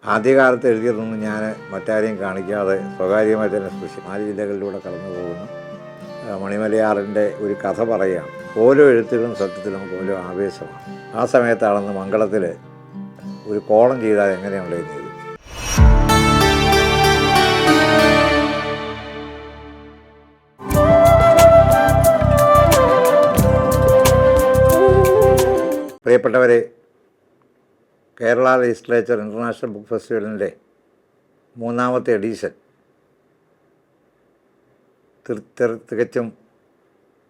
ആദ്യകാലത്ത് എഴുതിയതൊന്നും ഞാൻ മറ്റാരെയും കാണിക്കാതെ സ്വകാര്യമായി തന്നെ സൂക്ഷിച്ചു. 4 ജില്ലകളിലൂടെ കടന്നു പോകുന്നു മണിമലയാറിൻ്റെ ഒരു കഥ പറയുകയാണ്. ഓരോ എഴുത്തുകളും സത്യത്തിൽ നമുക്ക് ഓരോ ആവേശമാണ്. ആ സമയത്താണെന്ന് മംഗളത്തിൽ ഒരു കോളം ചെയ്താൽ എങ്ങനെയുണ്ടെന്ന് എഴുതി. പ്രിയപ്പെട്ടവരെ, കേരള ലിറ്ററേച്ചർ ഇൻ്റർനാഷണൽ ബുക്ക് ഫെസ്റ്റിവലിൻ്റെ 3ാമത്തെ എഡീഷൻ തികച്ചും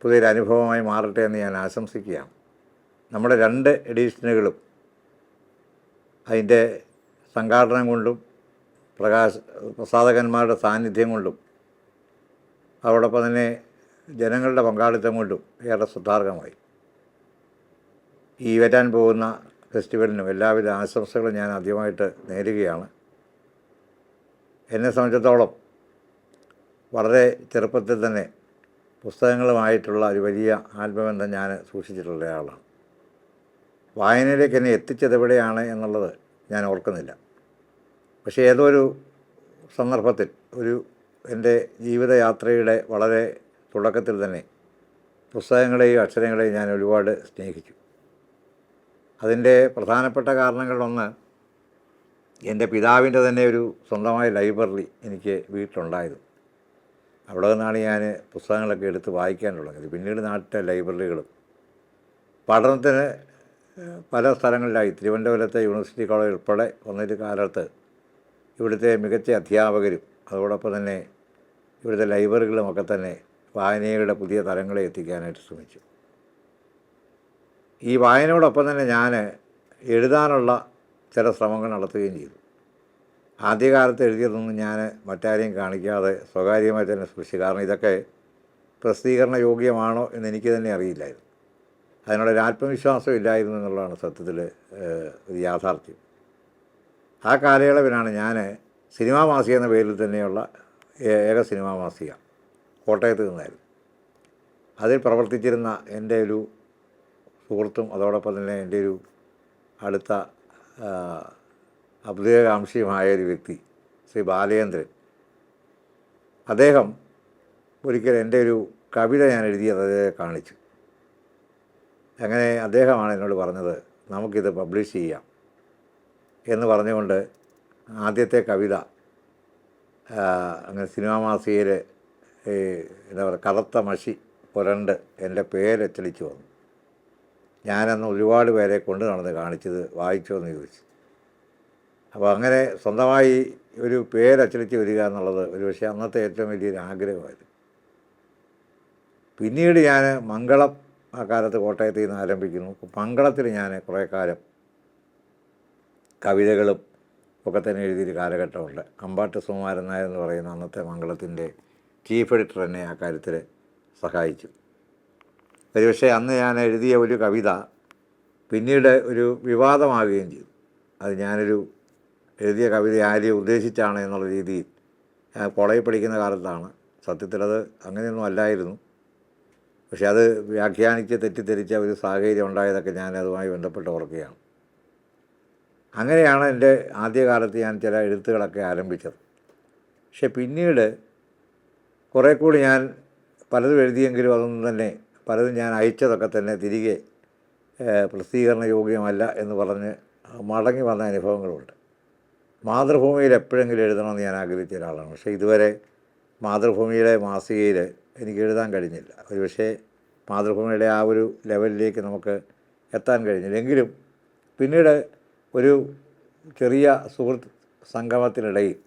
പുതിയൊരു അനുഭവമായി മാറട്ടെ എന്ന് ഞാൻ ആശംസിക്കുകയാണ്. നമ്മുടെ 2 എഡീഷനുകളും അതിൻ്റെ സംഘാടനം കൊണ്ടും പ്രസാധകന്മാരുടെ സാന്നിധ്യം കൊണ്ടും അതോടൊപ്പം തന്നെ ജനങ്ങളുടെ പങ്കാളിത്തം കൊണ്ടും ഏറെ സുതാർഹമായി. ഈ വരാൻ പോകുന്ന ഫെസ്റ്റിവലിനും എല്ലാവിധ ആശംസകളും ഞാൻ ആദ്യമായിട്ട് നേരുകയാണ്. എന്നെ സംബന്ധിച്ചിടത്തോളം വളരെ ചെറുപ്പത്തിൽ തന്നെ പുസ്തകങ്ങളുമായിട്ടുള്ള ഒരു വലിയ ആത്മബന്ധം ഞാൻ സൂക്ഷിച്ചിട്ടുള്ള ആളാണ്. വായനയിലേക്ക് എന്നെ എത്തിച്ചത് എവിടെയാണ് എന്നുള്ളത് ഞാൻ ഓർക്കുന്നില്ല. പക്ഷേ ഏതോ ഒരു സന്ദർഭത്തിൽ എൻ്റെ ജീവിതയാത്രയുടെ വളരെ തുടക്കത്തിൽ തന്നെ പുസ്തകങ്ങളെയും അക്ഷരങ്ങളെയും ഞാൻ ഒരുപാട് സ്നേഹിച്ചു. അതിൻ്റെ പ്രധാനപ്പെട്ട കാരണങ്ങളിലൊന്ന് എൻ്റെ പിതാവിൻ്റെ തന്നെ ഒരു സ്വന്തമായ ലൈബ്രറി എനിക്ക് വീട്ടിലുണ്ടായിരുന്നു. അവിടെ നിന്നാണ് ഞാൻ പുസ്തകങ്ങളൊക്കെ എടുത്ത് വായിക്കാൻ തുടങ്ങിയത്. പിന്നീട് നാട്ടിലെ ലൈബ്രറികളും പഠനത്തിന് പല സ്ഥലങ്ങളിലായി തിരുവനന്തപുരത്തെ യൂണിവേഴ്സിറ്റി കോളേജ് ഉൾപ്പെടെ വന്നൊരു കാലത്ത് ഇവിടുത്തെ മികച്ച അധ്യാപകരും അതോടൊപ്പം തന്നെ ഇവിടുത്തെ ലൈബ്രറികളുമൊക്കെ തന്നെ വായനയുടെ പുതിയ തലങ്ങളെ എത്തിക്കാനായിട്ട് ശ്രമിച്ചു. ഈ വായനയോടൊപ്പം തന്നെ ഞാൻ എഴുതാനുള്ള ചില ശ്രമങ്ങൾ നടത്തുകയും ചെയ്തു. ആദ്യകാലത്ത് എഴുതിയതൊന്നും ഞാൻ മറ്റാരെയും കാണിക്കാതെ സ്വകാര്യമായി തന്നെ സൂക്ഷിച്ചു. കാരണം ഇതൊക്കെ പ്രസിദ്ധീകരണ യോഗ്യമാണോ എന്ന് എനിക്ക് തന്നെ അറിയില്ലായിരുന്നു. അതിനുള്ളൊരു ആത്മവിശ്വാസം ഇല്ലായിരുന്നു എന്നുള്ളതാണ് സത്യത്തിൽ ഒരു യാഥാർത്ഥ്യം. ആ കാലയളവിലാണ് ഞാൻ സിനിമാ മാസിക എന്ന പേരിൽ തന്നെയുള്ള ഏക സിനിമാ മാസിക കോട്ടയത്ത് നിന്നായിരുന്നു. അതിൽ പ്രവർത്തിച്ചിരുന്ന എൻ്റെ ഒരു സുഹൃത്തും അതോടൊപ്പം തന്നെ എൻ്റെ ഒരു അടുത്ത അഭ്യുദയകാംക്ഷിയുമായ ഒരു വ്യക്തി ശ്രീ ബാലചന്ദ്രൻ, അദ്ദേഹം ഒരിക്കൽ എൻ്റെ ഒരു കവിത ഞാൻ എഴുതിയത് അദ്ദേഹം കാണിച്ചു. അങ്ങനെ അദ്ദേഹമാണ് എന്നോട് പറഞ്ഞത് നമുക്കിത് പബ്ലിഷ് ചെയ്യാം എന്ന് പറഞ്ഞുകൊണ്ട് ആദ്യത്തെ കവിത അങ്ങനെ സിനിമാ മാസികയിൽ എന്താ പറയുക കറുത്ത മഷി പുരണ്ട് എൻ്റെ പേരച്ചടിച്ച് വന്നു. ഞാനന്ന് ഒരുപാട് പേരെ കൊണ്ട് നടന്ന് കാണിച്ചത് വായിച്ചോ എന്ന് ചോദിച്ചു. അപ്പോൾ അങ്ങനെ സ്വന്തമായി ഒരു പേരച്ചടിച്ച് വരിക എന്നുള്ളത് ഒരുപക്ഷെ അന്നത്തെ ഏറ്റവും വലിയൊരു ആഗ്രഹമായിരുന്നു. പിന്നീട് ഞാൻ മംഗളം ആ കാലത്ത് കോട്ടയത്ത് നിന്ന് ആരംഭിക്കുന്നു. മംഗളത്തിൽ ഞാൻ കുറേ കാലം കവിതകളും ഒക്കെ തന്നെ എഴുതിയൊരു കാലഘട്ടമുണ്ട്. അമ്പാട്ട് സുകുമാരൻ നായർ എന്ന് പറയുന്ന അന്നത്തെ മംഗളത്തിൻ്റെ ചീഫ് എഡിറ്റർ എന്നെ ആ കാര്യത്തിൽ സഹായിച്ചു. ഒരുപക്ഷെ അന്ന് ഞാൻ എഴുതിയ ഒരു കവിത പിന്നീട് ഒരു വിവാദമാകുകയും ചെയ്തു. അത് ഞാനൊരു എഴുതിയ കവിത ആരെയും ഉദ്ദേശിച്ചാണ് എന്നുള്ള രീതിയിൽ കോളേജിൽ പഠിക്കുന്ന കാലത്താണ്. സത്യത്തിലത് അങ്ങനെയൊന്നും അല്ലായിരുന്നു. പക്ഷെ അത് വ്യാഖ്യാനിച്ച് തെറ്റിദ്ധരിച്ച ഒരു സാഹചര്യം ഉണ്ടായതൊക്കെ ഞാൻ അതുമായി ബന്ധപ്പെട്ട് ഓർക്കുകയാണ്. അങ്ങനെയാണ് എൻ്റെ ആദ്യകാലത്ത് ഞാൻ ചില എഴുത്തുകളൊക്കെ ആരംഭിച്ചത്. പക്ഷെ പിന്നീട് കുറേ കൂടി ഞാൻ പലതും എഴുതിയെങ്കിലും അതൊന്നും തന്നെ പലതും ഞാൻ അയച്ചതൊക്കെ തന്നെ തിരികെ പ്രസിദ്ധീകരണ യോഗ്യമല്ല എന്ന് പറഞ്ഞ് മടങ്ങി വന്ന അനുഭവങ്ങളുണ്ട്. മാതൃഭൂമിയിൽ എപ്പോഴെങ്കിലും എഴുതണമെന്ന് ഞാൻ ആഗ്രഹിച്ച ഒരാളാണ്. പക്ഷേ ഇതുവരെ മാതൃഭൂമിയിലെ മാസികയിൽ എനിക്ക് എഴുതാൻ കഴിഞ്ഞില്ല. ഒരുപക്ഷേ മാതൃഭൂമിയുടെ ആ ഒരു ലെവലിലേക്ക് നമുക്ക് എത്താൻ കഴിഞ്ഞില്ല. എങ്കിലും പിന്നീട് ഒരു ചെറിയ സുഹൃത്ത് സംഗമത്തിനിടയിൽ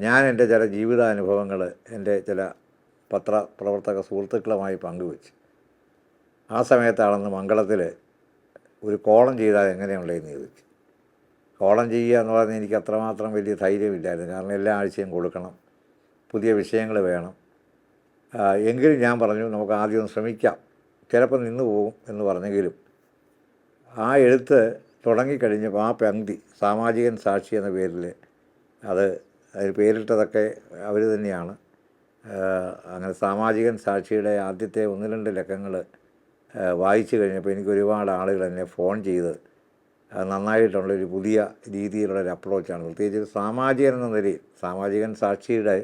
ഞാൻ എൻ്റെ ചില ജീവിതാനുഭവങ്ങൾ എൻ്റെ ചില പത്രപ്രവർത്തക സുഹൃത്തുക്കളുമായി പങ്കുവെച്ചു. ആ സമയത്താണെന്ന് മംഗളത്തിൽ ഒരു കോളം ചെയ്താൽ എങ്ങനെയുണ്ടെന്ന് ചോദിച്ചു. കോളം ചെയ്യുക എന്ന് പറഞ്ഞാൽ എനിക്ക് അത്രമാത്രം വലിയ ധൈര്യമില്ലായിരുന്നു. കാരണം എല്ലാ ആഴ്ചയും കൊടുക്കണം, പുതിയ വിഷയങ്ങൾ വേണം. എങ്കിലും ഞാൻ പറഞ്ഞു നമുക്ക് ആദ്യം ഒന്ന് ശ്രമിക്കാം, ചിലപ്പോൾ നിന്ന് പോകും എന്ന് പറഞ്ഞെങ്കിലും ആ എഴുത്ത് തുടങ്ങിക്കഴിഞ്ഞപ്പോൾ ആ പങ്ക്തി സാമാജികൻ സാക്ഷി എന്ന പേരിൽ അതിന് പേരിട്ടതൊക്കെ അവർ തന്നെയാണ്. അങ്ങനെ സാമാജികൻ സാക്ഷിയുടെ ആദ്യത്തെ 1-2 ലക്കങ്ങൾ വായിച്ചു കഴിഞ്ഞപ്പോൾ എനിക്ക് ഒരുപാട് ആളുകൾ എന്നെ ഫോൺ ചെയ്ത് നന്നായിട്ടുള്ളൊരു പുതിയ രീതിയിലുള്ളൊരു അപ്രോച്ചാണ്. പ്രത്യേകിച്ച് ഒരു സാമാജികൻ എന്ന നിലയിൽ സാമാജികൻ സാക്ഷിയുടെ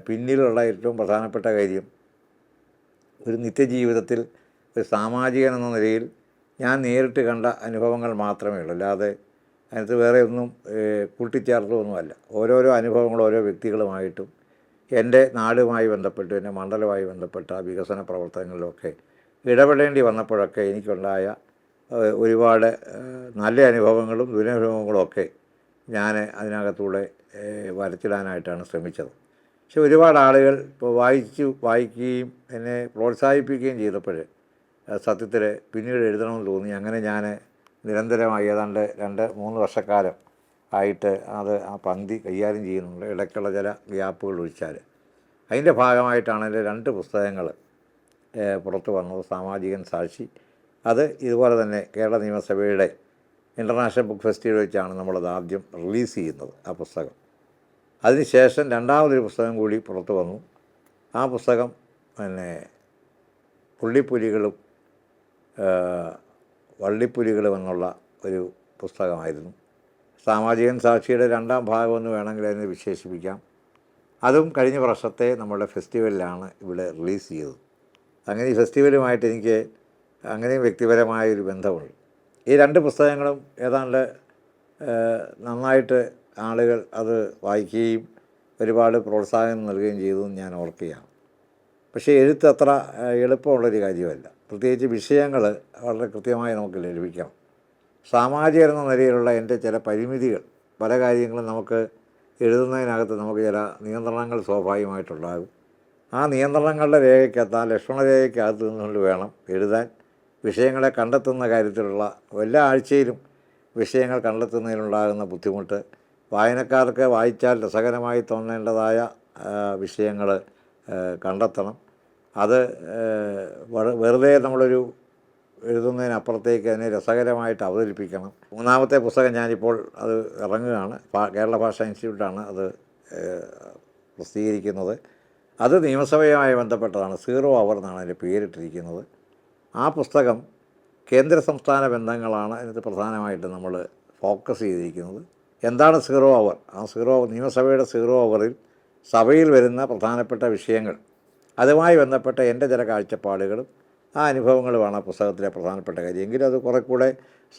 പിന്നിലുള്ള ഏറ്റവും പ്രധാനപ്പെട്ട കാര്യം ഒരു നിത്യജീവിതത്തിൽ ഒരു സാമാജികൻ എന്ന നിലയിൽ ഞാൻ നേരിട്ട് കണ്ട അനുഭവങ്ങൾ മാത്രമേ ഉള്ളൂ. അല്ലാതെ അതിനകത്ത് വേറെ ഒന്നും കൂട്ടിച്ചേർത്തതൊന്നുമല്ല. ഓരോരോ അനുഭവങ്ങൾ ഓരോ വ്യക്തികളുമായിട്ടും എൻ്റെ നാടുമായി ബന്ധപ്പെട്ട് എൻ്റെ മണ്ഡലവുമായി ബന്ധപ്പെട്ട വികസന പ്രവർത്തനങ്ങളിലൊക്കെ ഇടപെടേണ്ടി വന്നപ്പോഴൊക്കെ എനിക്കുണ്ടായ ഒരുപാട് നല്ല അനുഭവങ്ങളും ദുരനുഭവങ്ങളും ഒക്കെ ഞാൻ അതിനകത്തൂടെ വരച്ചിടാനായിട്ടാണ് ശ്രമിച്ചത്. പക്ഷെ ഒരുപാട് ആളുകൾ ഇപ്പോൾ വായിക്കുകയും എന്നെ പ്രോത്സാഹിപ്പിക്കുകയും ചെയ്തപ്പോൾ സത്യത്തിൽ പിന്നീട് എഴുതണമെന്ന് തോന്നി. അങ്ങനെ ഞാൻ നിരന്തരമായി ഏതാണ്ട് 2-3 വർഷക്കാലം ആയിട്ട് ആ പങ്ക്തി കൈകാര്യം ചെയ്യുന്നുണ്ട്. ഇടയ്ക്കുള്ള ചില ഗ്യാപ്പുകൾ ഒഴിച്ചാൽ അതിൻ്റെ ഭാഗമായിട്ടാണ് എൻ്റെ 2 പുസ്തകങ്ങൾ പുറത്തു വന്നത്. സാമാജികൻ സാക്ഷി, അത് ഇതുപോലെ തന്നെ കേരള നിയമസഭയുടെ ഇൻ്റർനാഷണൽ ബുക്ക് ഫെസ്റ്റിവൽ വെച്ചാണ് നമ്മളത് ആദ്യം റിലീസ് ചെയ്യുന്നത് ആ പുസ്തകം. അതിനുശേഷം രണ്ടാമതൊരു പുസ്തകം കൂടി പുറത്തു വന്നു. ആ പുസ്തകം പിന്നെ പുള്ളിപ്പുലികളും വള്ളിപ്പുലികളും എന്നുള്ള ഒരു പുസ്തകമായിരുന്നു. സാമാജികൻ സാക്ഷിയുടെ 2ാം ഭാഗമെന്ന് വേണമെങ്കിൽ അതിനെ വിശേഷിപ്പിക്കാം. അതും കഴിഞ്ഞ വർഷത്തെ നമ്മുടെ ഫെസ്റ്റിവലിലാണ് ഇവിടെ റിലീസ് ചെയ്തത്. അങ്ങനെ ഈ ഫെസ്റ്റിവലുമായിട്ട് എനിക്ക് അങ്ങനെയും വ്യക്തിപരമായൊരു ബന്ധമുണ്ട്. ഈ 2 പുസ്തകങ്ങളും ഏതാണ്ട് നന്നായിട്ട് ആളുകൾ അത് വായിക്കുകയും ഒരുപാട് പ്രോത്സാഹനം നൽകുകയും ചെയ്തതെന്ന് ഞാൻ ഓർക്കുകയാണ്. പക്ഷേ എഴുത്ത് അത്ര എളുപ്പമുള്ളൊരു കാര്യമല്ല. പ്രത്യേകിച്ച് വിഷയങ്ങൾ വളരെ കൃത്യമായി നമുക്ക് ലഭിക്കണം. സാമാജികൻ എന്ന നിലയിലുള്ള എൻ്റെ ചില പരിമിതികൾ, പല കാര്യങ്ങളും നമുക്ക് എഴുതുന്നതിനകത്ത് നമുക്ക് ചില നിയന്ത്രണങ്ങൾ സ്വാഭാവികമായിട്ടുണ്ടാകും. ആ നിയന്ത്രണങ്ങളുടെ രേഖയ്ക്കകത്ത്, ആ ലക്ഷ്മണരേഖയ്ക്കകത്ത് നിന്നുകൊണ്ട് വേണം എഴുതാൻ. വിഷയങ്ങളെ കണ്ടെത്തുന്ന കാര്യത്തിലുള്ള എല്ലാ ആഴ്ചയിലും വിഷയങ്ങൾ കണ്ടെത്തുന്നതിനുണ്ടാകുന്ന ബുദ്ധിമുട്ട്, വായനക്കാർക്ക് വായിച്ചാൽ രസകരമായി തോന്നേണ്ടതായ വിഷയങ്ങൾ കണ്ടെത്തണം. അത് വെറുതെ നമ്മളൊരു എഴുതുന്നതിനപ്പുറത്തേക്ക് അതിനെ രസകരമായിട്ട് അവതരിപ്പിക്കണം. 3ാമത്തെ പുസ്തകം ഞാനിപ്പോൾ അത് ഇറങ്ങുകയാണ്. കേരള ഭാഷാ ഇൻസ്റ്റിറ്റ്യൂട്ടാണ് അത് പ്രസിദ്ധീകരിക്കുന്നത്. അത് നിയമസഭയുമായി ബന്ധപ്പെട്ടതാണ്. 0 അവർ എന്നാണ് അതിൻ്റെ പേരിട്ടിരിക്കുന്നത്. ആ പുസ്തകം കേന്ദ്ര സംസ്ഥാന ബന്ധങ്ങളാണ് അതിനകത്ത് പ്രധാനമായിട്ട് നമ്മൾ ഫോക്കസ് ചെയ്തിരിക്കുന്നത്. എന്താണ് 0 അവർ? ആ 0 നിയമസഭയുടെ 0 അവറിൽ സഭയിൽ വരുന്ന പ്രധാനപ്പെട്ട വിഷയങ്ങൾ, അതുമായി ബന്ധപ്പെട്ട എൻ്റെ ചില കാഴ്ചപ്പാടുകളും ആ അനുഭവങ്ങളുമാണ് ആ പുസ്തകത്തിലെ പ്രധാനപ്പെട്ട കാര്യം. എങ്കിലും അത് കുറെ കൂടെ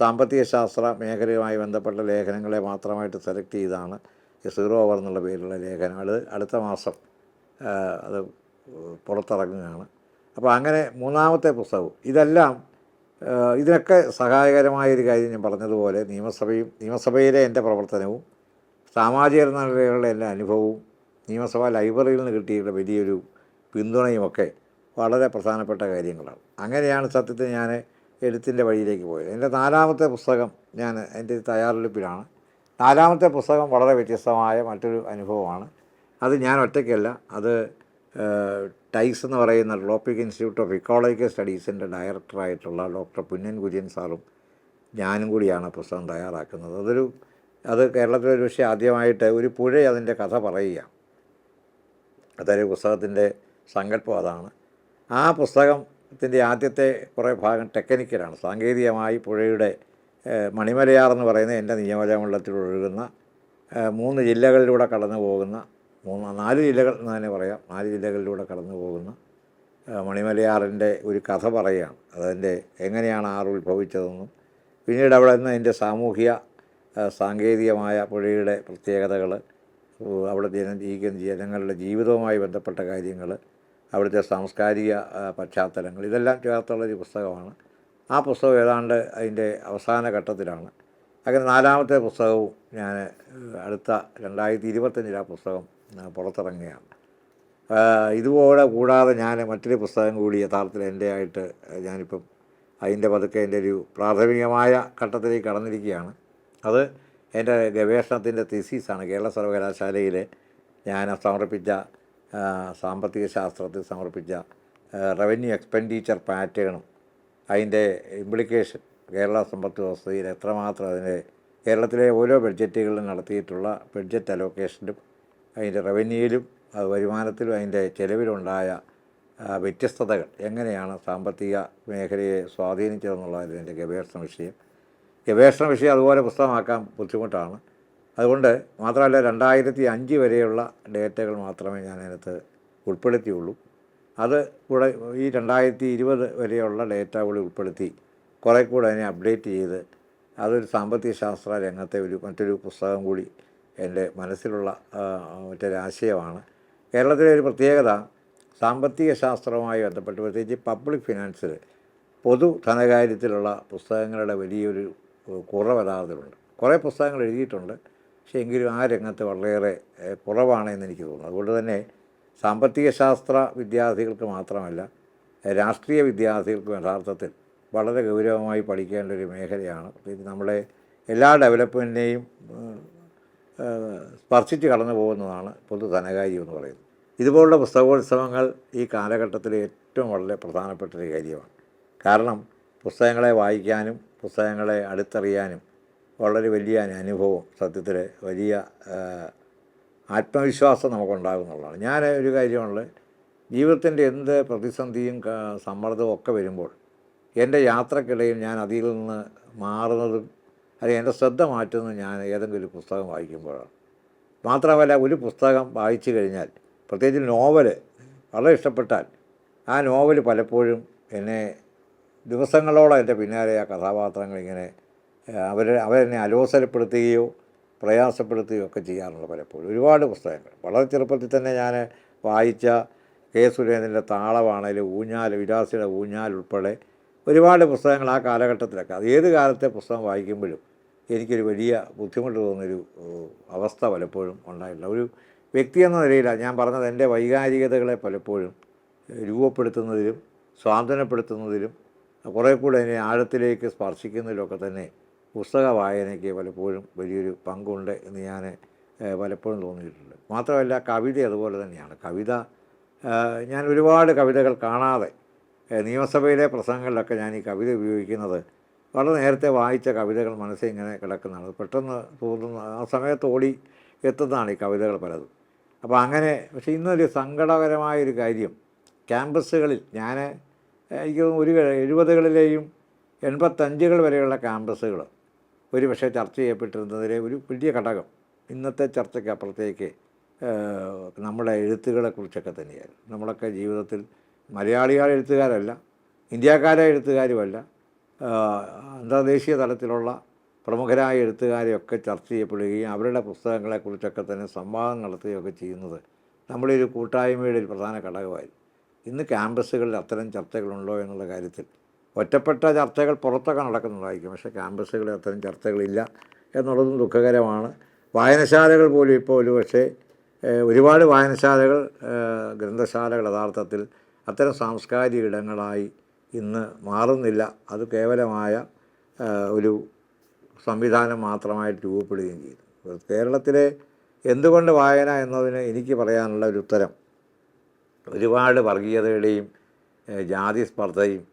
സാമ്പത്തിക ശാസ്ത്ര മേഖലയുമായി ബന്ധപ്പെട്ട ലേഖനങ്ങളെ മാത്രമായിട്ട് സെലക്ട് ചെയ്താണ് ഈ 0 അവർ എന്നുള്ള പേരിലുള്ള ലേഖനം. അത് അടുത്ത മാസം അത് പുറത്തിറങ്ങുകയാണ്. അപ്പോൾ അങ്ങനെ 3ാമത്തെ പുസ്തകവും ഇതെല്ലാം ഇതിനൊക്കെ സഹായകരമായൊരു കാര്യം ഞാൻ പറഞ്ഞതുപോലെ നിയമസഭയിലെ എൻ്റെ പ്രവർത്തനവും സാമാജിക നിലയിലുള്ള എൻ്റെ അനുഭവവും നിയമസഭാ ലൈബ്രറിയിൽ നിന്ന് കിട്ടിയുള്ള വലിയൊരു പിന്തുണയുമൊക്കെ വളരെ പ്രധാനപ്പെട്ട കാര്യങ്ങളാണ്. അങ്ങനെയാണ് സത്യത്തിൽ ഞാൻ എഴുത്തിൻ്റെ വഴിയിലേക്ക് പോയത്. എൻ്റെ 4ാമത്തെ പുസ്തകം എൻ്റെ തയ്യാറെടുപ്പിലാണ്. 4ാമത്തെ പുസ്തകം വളരെ വ്യത്യസ്തമായ മറ്റൊരു അനുഭവമാണ്. അത് ഞാൻ ഒറ്റയ്ക്കല്ല, അത് ടൈസ് എന്ന് പറയുന്ന ട്രോപ്പിക് ഇൻസ്റ്റിറ്റ്യൂട്ട് ഓഫ് ഇക്കോളജിക്കൽ സ്റ്റഡീസിൻ്റെ ഡയറക്ടറായിട്ടുള്ള ഡോക്ടർ പുന്നൻ കുര്യൻ സാറും ഞാനും കൂടിയാണ് പുസ്തകം തയ്യാറാക്കുന്നത്. അത് കേരളത്തിലൊരു പക്ഷേ ആദ്യമായിട്ട് ഒരു പുഴ അതിൻ്റെ കഥ പറയുക, അതൊരു പുസ്തകത്തിൻ്റെ സങ്കല്പം അതാണ്. ആ പുസ്തകത്തിൻ്റെ ആദ്യത്തെ കുറേ ഭാഗം ടെക്നിക്കലാണ്. സാങ്കേതികമായി പുഴയുടെ മണിമലയാർ എന്ന് പറയുന്ന എൻ്റെ നിയമജമണ്ഡലത്തിൽ ഒഴുകുന്ന 3 ജില്ലകളിലൂടെ കടന്നു പോകുന്ന 4 ജില്ലകൾ എന്ന് തന്നെ പറയാം, 4 ജില്ലകളിലൂടെ കടന്നു പോകുന്ന മണിമലയാറിൻ്റെ ഒരു കഥ പറയുകയാണ്. അതിൻ്റെ എങ്ങനെയാണ് ആറ് ഉത്ഭവിച്ചതെന്നും പിന്നീട് അവിടെ നിന്ന് അതിൻ്റെ സാമൂഹിക സാങ്കേതികമായ പുഴയുടെ പ്രത്യേകതകൾ, അവിടെ ജീവിക്കുന്ന ജനങ്ങളുടെ ജീവിതവുമായി ബന്ധപ്പെട്ട കാര്യങ്ങൾ, അവിടുത്തെ സാംസ്കാരിക പശ്ചാത്തലങ്ങൾ, ഇതെല്ലാം ചേർത്തുള്ളൊരു പുസ്തകമാണ്. ആ പുസ്തകം ഏതാണ്ട് അതിൻ്റെ അവസാന ഘട്ടത്തിലാണ്. അങ്ങനെ 4ാമത്തെ പുസ്തകവും ഞാൻ അടുത്ത 2025 ആ പുസ്തകം പുറത്തിറങ്ങുകയാണ്. ഇതുപോലെ കൂടാതെ ഞാൻ മറ്റൊരു പുസ്തകം കൂടി യഥാർത്ഥത്തിൽ എൻ്റെ ആയിട്ട് ഞാനിപ്പം അതിൻ്റെ പതുക്കെ എൻ്റെ ഒരു പ്രാഥമികമായ ഘട്ടത്തിലേക്ക് കടന്നിരിക്കുകയാണ്. അത് എൻ്റെ ഗവേഷണത്തിൻ്റെ തീസീസാണ്. കേരള സർവകലാശാലയിലെ ഞാൻ സമർപ്പിച്ച സാമ്പത്തിക ശാസ്ത്രത്തിൽ സമർപ്പിച്ച റവന്യൂ എക്സ്പെൻഡിച്ചർ പാറ്റേണും അതിൻ്റെ ഇംപ്ലിക്കേഷൻ കേരള സമ്പദ് വ്യവസ്ഥയിൽ എത്രമാത്രം അതിൻ്റെ കേരളത്തിലെ ഓരോ ബഡ്ജറ്റുകളിലും നടത്തിയിട്ടുള്ള ബഡ്ജറ്റ് അലോക്കേഷനും അതിൻ്റെ റവന്യൂയിലും വരുമാനത്തിലും അതിൻ്റെ ചെലവിലുണ്ടായ വ്യത്യസ്തതകൾ എങ്ങനെയാണ് സാമ്പത്തിക മേഖലയെ സ്വാധീനിച്ചതെന്നുള്ളതായിരുന്നു എൻ്റെ ഗവേഷണ വിഷയം. ഗവേഷണ വിഷയം അതുപോലെ പുസ്തകമാക്കാൻ ബുദ്ധിമുട്ടാണ്. അതുകൊണ്ട് മാത്രമല്ല 2005 വരെയുള്ള ഡേറ്റകൾ മാത്രമേ ഞാനതിനകത്ത് ഉൾപ്പെടുത്തിയുള്ളൂ. അത് കൂടെ ഈ 2020 വരെയുള്ള ഡേറ്റ കൂടി ഉൾപ്പെടുത്തി കുറേ കൂടെ അതിനെ അപ്ഡേറ്റ് ചെയ്ത് അതൊരു സാമ്പത്തിക ശാസ്ത്ര രംഗത്തെ മറ്റൊരു പുസ്തകം കൂടി എൻ്റെ മനസ്സിലുള്ള മറ്റൊരാശയമാണ്. കേരളത്തിലെ ഒരു പ്രത്യേകത സാമ്പത്തിക ശാസ്ത്രവുമായി ബന്ധപ്പെട്ട് പ്രത്യേകിച്ച് പബ്ലിക് ഫിനാൻസിൽ പൊതു ധനകാര്യത്തിലുള്ള പുസ്തകങ്ങളുടെ വലിയൊരു കുറവ് യഥാർത്ഥത്തിലുണ്ട്. കുറേ പുസ്തകങ്ങൾ എഴുതിയിട്ടുണ്ട്, പക്ഷേ എങ്കിലും ആ രംഗത്ത് വളരെയേറെ കുറവാണെന്ന് എനിക്ക് തോന്നുന്നു. അതുകൊണ്ട് തന്നെ സാമ്പത്തിക ശാസ്ത്ര വിദ്യാർത്ഥികൾക്ക് മാത്രമല്ല രാഷ്ട്രീയ വിദ്യാർത്ഥികൾക്കും യഥാർത്ഥത്തിൽ വളരെ ഗൗരവമായി പഠിക്കേണ്ട ഒരു മേഖലയാണ്. ഇത് നമ്മുടെ എല്ലാ ഡെവലപ്മെൻറ്റിനെയും സ്പർശിച്ച് കടന്നു പോകുന്നതാണ് പൊതു ധനകാര്യം എന്ന് പറയുന്നത്. ഇതുപോലുള്ള പുസ്തകോത്സവങ്ങൾ ഈ കാലഘട്ടത്തിൽ ഏറ്റവും വളരെ പ്രധാനപ്പെട്ടൊരു കാര്യമാണ്. കാരണം പുസ്തകങ്ങളെ വായിക്കാനും പുസ്തകങ്ങളെ അടുത്തറിയാനും വളരെ വലിയ അനുഭവം, സത്യത്തിൽ വലിയ ആത്മവിശ്വാസം നമുക്കുണ്ടാകുന്നുള്ളതാണ്. ഞാൻ ഒരു കാര്യമുള്ളത്, ജീവിതത്തിൻ്റെ എന്ത് പ്രതിസന്ധിയും സമ്മർദ്ദവും ഒക്കെ വരുമ്പോൾ എൻ്റെ യാത്രക്കിടയിൽ ഞാൻ അതിൽ നിന്ന് മാറുന്നതും അല്ലെങ്കിൽ എൻ്റെ ശ്രദ്ധ മാറ്റുന്നതും ഞാൻ ഏതെങ്കിലും ഒരു പുസ്തകം വായിക്കുമ്പോഴാണ്. മാത്രമല്ല ഒരു പുസ്തകം വായിച്ചു കഴിഞ്ഞാൽ, പ്രത്യേകിച്ച് നോവൽ വളരെ ഇഷ്ടപ്പെട്ടാൽ ആ നോവൽ പലപ്പോഴും എന്നെ ദിവസങ്ങളോളം എൻ്റെ പിന്നാലെ ആ കഥാപാത്രങ്ങളിങ്ങനെ അവരെന്നെ അലോസരപ്പെടുത്തുകയോ പ്രയാസപ്പെടുത്തുകയോ ഒക്കെ ചെയ്യാറുണ്ട് പലപ്പോഴും. ഒരുപാട് പുസ്തകങ്ങൾ വളരെ ചെറുപ്പത്തിൽ തന്നെ ഞാൻ വായിച്ച കെ സുരേന്ദ്രൻ്റെ താളമാണേലും വിലാസിയുടെ ഊഞ്ഞാൽ ഉൾപ്പെടെ ഒരുപാട് പുസ്തകങ്ങൾ ആ കാലഘട്ടത്തിലൊക്കെ, അത് ഏത് കാലത്തെ പുസ്തകം വായിക്കുമ്പോഴും എനിക്കൊരു വലിയ ബുദ്ധിമുട്ട് തോന്നുന്നൊരു അവസ്ഥ പലപ്പോഴും ഉണ്ടായിട്ടില്ല. ഒരു വ്യക്തി എന്ന നിലയിലാണ് ഞാൻ പറഞ്ഞത്, എൻ്റെ വൈകാരികതകളെ പലപ്പോഴും രൂപപ്പെടുത്തുന്നതിലും സ്വാന്തനപ്പെടുത്തുന്നതിലും കുറേ കൂടെ അതിനെ ആഴത്തിലേക്ക് സ്പർശിക്കുന്നതിലൊക്കെ തന്നെ പുസ്തക വായനയ്ക്ക് പലപ്പോഴും വലിയൊരു പങ്കുണ്ട് എന്ന് ഞാൻ പലപ്പോഴും തോന്നിയിട്ടുണ്ട്. മാത്രമല്ല കവിത അതുപോലെ തന്നെയാണ്. ഞാൻ ഒരുപാട് കവിതകൾ കാണാതെ നിയമസഭയിലെ പ്രസംഗങ്ങളിലൊക്കെ ഞാൻ ഈ കവിത ഉപയോഗിക്കുന്നത് വളരെ നേരത്തെ വായിച്ച കവിതകൾ മനസ്സിൽ ഇങ്ങനെ കിടക്കുന്നതാണ്. പെട്ടെന്ന് തോന്നുന്ന ആ സമയത്ത് ഓടി എത്തുന്നതാണ് ഈ കവിതകൾ പലതും. അപ്പോൾ അങ്ങനെ. പക്ഷേ ഇന്നൊരു സങ്കടകരമായൊരു കാര്യം, ക്യാമ്പസുകളിൽ എനിക്ക് ഒരു 70കളിലെയും 85 വരെയുള്ള ക്യാമ്പസുകൾ ഒരു പക്ഷേ ചർച്ച ചെയ്യപ്പെട്ടിരുന്നതിലെ ഒരു വലിയ ഘടകം ഇന്നത്തെ ചർച്ചയ്ക്ക് അപ്പുറത്തേക്ക് നമ്മുടെ എഴുത്തുകളെക്കുറിച്ചൊക്കെ തന്നെയായിരുന്നു. നമ്മളൊക്കെ ജീവിതത്തിൽ മലയാളികളെ എഴുത്തുകാരല്ല, ഇന്ത്യക്കാരെ എഴുത്തുകാരുമല്ല, അന്തർദേശീയ തലത്തിലുള്ള പ്രമുഖരായ എഴുത്തുകാരെയൊക്കെ ചർച്ച ചെയ്യപ്പെടുകയും അവരുടെ പുസ്തകങ്ങളെക്കുറിച്ചൊക്കെ തന്നെ സംവാദം നടത്തുകയൊക്കെ ചെയ്യുന്നത് നമ്മുടെ ഒരു കൂട്ടായ്മയുടെ ഒരു പ്രധാന ഘടകമായിരുന്നു. ഇന്ന് ക്യാമ്പസുകളിൽ അത്തരം ചർച്ചകളുണ്ടോ എന്നുള്ള കാര്യത്തിൽ ഒറ്റപ്പെട്ട ചർച്ചകൾ പുറത്തൊക്കെ നടക്കുന്നുണ്ടായിരിക്കും, പക്ഷേ ക്യാമ്പസുകളിൽ അത്തരം ചർച്ചകളില്ല എന്നുള്ളതും ദുഃഖകരമാണ്. വായനശാലകൾ പോലും ഇപ്പോൾ ഒരുപക്ഷെ ഒരുപാട് വായനശാലകൾ, ഗ്രന്ഥശാലകൾ യഥാർത്ഥത്തിൽ അത്തരം സാംസ്കാരിക ഇടങ്ങളായി ഇന്ന് മാറുന്നില്ല. അത് കേവലമായ ഒരു സംവിധാനം മാത്രമായിട്ട് രൂപപ്പെടുകയും ചെയ്തു. കേരളത്തിലെ എന്തുകൊണ്ട് വായന എന്നതിന് എനിക്ക് പറയാനുള്ള ഒരു ഉത്തരം, ഒരുപാട് വർഗീയതയുടെയും ജാതി സ്പർദ്ധയും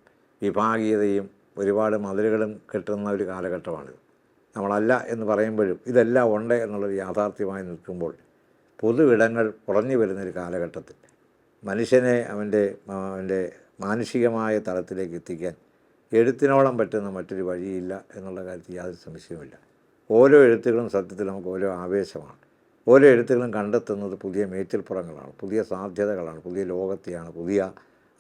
വിഭാഗീയതയും ഒരുപാട് മതിലുകളും കെട്ടുന്ന ഒരു കാലഘട്ടമാണിത്. നമ്മളല്ല എന്ന് പറയുമ്പോഴും ഇതെല്ലാം ഉണ്ട് എന്നുള്ളൊരു യാഥാർത്ഥ്യമായി നിൽക്കുമ്പോൾ പൊതുവിടങ്ങൾ കുറഞ്ഞു വരുന്നൊരു കാലഘട്ടത്തിൽ മനുഷ്യനെ അവൻ്റെ മാനുഷികമായ തലത്തിലേക്ക് എത്തിക്കാൻ എഴുത്തിനോളം പറ്റുന്ന മറ്റൊരു വഴിയില്ല എന്നുള്ള കാര്യത്തിൽ യാതൊരു സംശയവുമില്ല. ഓരോ എഴുത്തുകളും സത്യത്തിൽ നമുക്ക് ഓരോ ആവേശമാണ്. ഓരോ എഴുത്തുകളും കണ്ടെത്തുന്നത് പുതിയ മേച്ചിൽപ്പുറങ്ങളാണ്, പുതിയ സാധ്യതകളാണ്, പുതിയ ലോകത്തെയാണ്, പുതിയ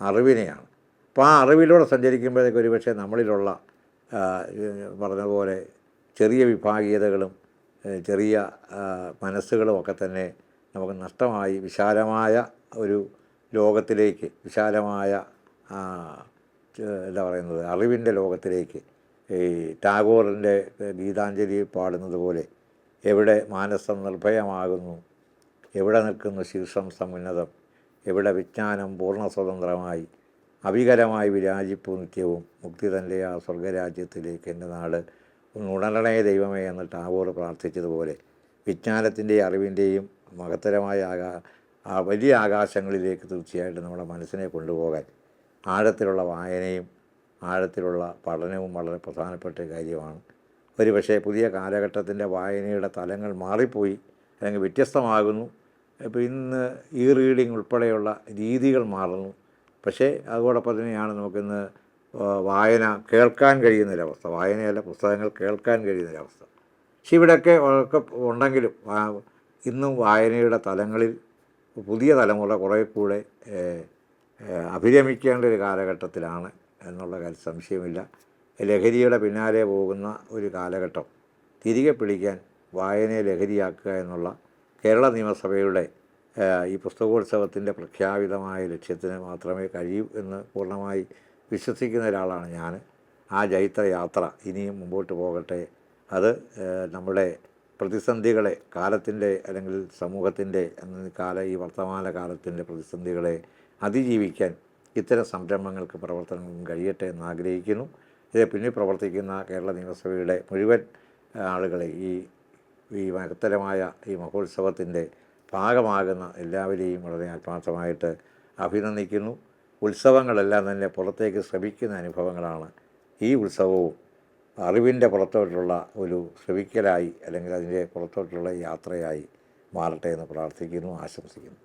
അറിവിനെയാണ്. അപ്പോൾ ആ അറിവിലൂടെ സഞ്ചരിക്കുമ്പോഴേക്കും ഒരുപക്ഷെ നമ്മളിലുള്ള പറഞ്ഞ പോലെ ചെറിയ വിഭാഗീയതകളും ചെറിയ മനസ്സുകളും ഒക്കെ തന്നെ നമുക്ക് നഷ്ടമായി വിശാലമായ ഒരു ലോകത്തിലേക്ക്, വിശാലമായ എന്താ പറയുന്നത്, അറിവിൻ്റെ ലോകത്തിലേക്ക്, ഈ ടാഗോറിൻ്റെ ഗീതാഞ്ജലി പാടുന്നത് പോലെ എവിടെ മാനസം നിർഭയമാകുന്നു, എവിടെ നിൽക്കുന്നു ശീർഷം സമുന്നതം, എവിടെ വിജ്ഞാനം പൂർണ്ണ സ്വതന്ത്രമായി അവികലമായി വിരാജിപ്പു നിത്യവും മുക്തി തൻ്റെ ആ സ്വർഗരാജ്യത്തിലേക്ക് എൻ്റെ നാട് ഒന്ന് ഉണരണേ ദൈവമേ എന്ന് ടാഗോർ പ്രാർത്ഥിച്ചതുപോലെ വിജ്ഞാനത്തിൻ്റെയും അറിവിൻ്റെയും മഹത്തരമായ വലിയ ആകാശങ്ങളിലേക്ക് തീർച്ചയായിട്ടും നമ്മുടെ മനസ്സിനെ കൊണ്ടുപോകാൻ ആഴത്തിലുള്ള വായനയും ആഴത്തിലുള്ള പഠനവും വളരെ പ്രധാനപ്പെട്ട കാര്യമാണ്. ഒരുപക്ഷേ പുതിയ കാലഘട്ടത്തിൻ്റെ വായനയുടെ തലങ്ങൾ മാറിപ്പോയി, അല്ലെങ്കിൽ വ്യത്യസ്തമാകുന്നു. ഇപ്പോൾ ഇന്ന് റീഡിങ് ഉൾപ്പെടെയുള്ള രീതികൾ മാറുന്നു. പക്ഷേ അതോടൊപ്പം തന്നെയാണ് നമുക്കിന്ന് വായന കേൾക്കാൻ കഴിയുന്നൊരവസ്ഥ, വായനയല്ല പുസ്തകങ്ങൾ കേൾക്കാൻ കഴിയുന്നൊരവസ്ഥ. പക്ഷെ ഇവിടെയൊക്കെ ഒക്കെ ഉണ്ടെങ്കിലും ഇന്നും വായനയുടെ തലങ്ങളിൽ പുതിയ തലമുറ കുറേ കൂടെ അഭിരമിക്കേണ്ട ഒരു കാലഘട്ടത്തിലാണ് എന്നുള്ള കാര്യം സംശയമില്ല. ലഹരിയുടെ പിന്നാലെ പോകുന്ന ഒരു കാലഘട്ടം തിരികെ പിടിക്കാൻ വായനയെ ലഹരിയാക്കുക എന്നുള്ള കേരള നിയമസഭയുടെ ഈ പുസ്തകോത്സവത്തിൻ്റെ പ്രഖ്യാപിതമായ ലക്ഷ്യത്തിന് മാത്രമേ കഴിയൂ എന്ന് പൂർണ്ണമായി വിശ്വസിക്കുന്ന ഒരാളാണ് ഞാൻ. ആ ജൈത്രയാത്ര ഇനിയും മുമ്പോട്ട് പോകട്ടെ. അത് നമ്മുടെ പ്രതിസന്ധികളെ, കാലത്തിൻ്റെ അല്ലെങ്കിൽ സമൂഹത്തിൻ്റെ ഈ വർത്തമാന കാലത്തിൻ്റെ പ്രതിസന്ധികളെ അതിജീവിക്കാൻ ഇത്തരം സംരംഭങ്ങൾക്ക് പ്രവർത്തനങ്ങൾക്കും കഴിയട്ടെ എന്ന് ആഗ്രഹിക്കുന്നു. ഇത് പിന്നിൽ പ്രവർത്തിക്കുന്ന കേരള നിയമസഭയുടെ മുഴുവൻ ആളുകളെ ഈ മഹത്തരമായ ഈ മഹോത്സവത്തിൻ്റെ ഭാഗമാകുന്ന എല്ലാവരെയും വളരെ ആത്മാർത്ഥമായിട്ട് അഭിനന്ദിക്കുന്നു. ഉത്സവങ്ങളെല്ലാം തന്നെ പുറത്തേക്ക് ശ്രമിക്കുന്ന അനുഭവങ്ങളാണ്. ഈ ഉത്സവവും അറിവിൻ്റെ പുറത്തോട്ടുള്ള ഒരു ശ്രമിക്കലായി അല്ലെങ്കിൽ അതിൻ്റെ പുറത്തോട്ടുള്ള യാത്രയായി മാറട്ടെ എന്ന് പ്രാർത്ഥിക്കുന്നു, ആശംസിക്കുന്നു.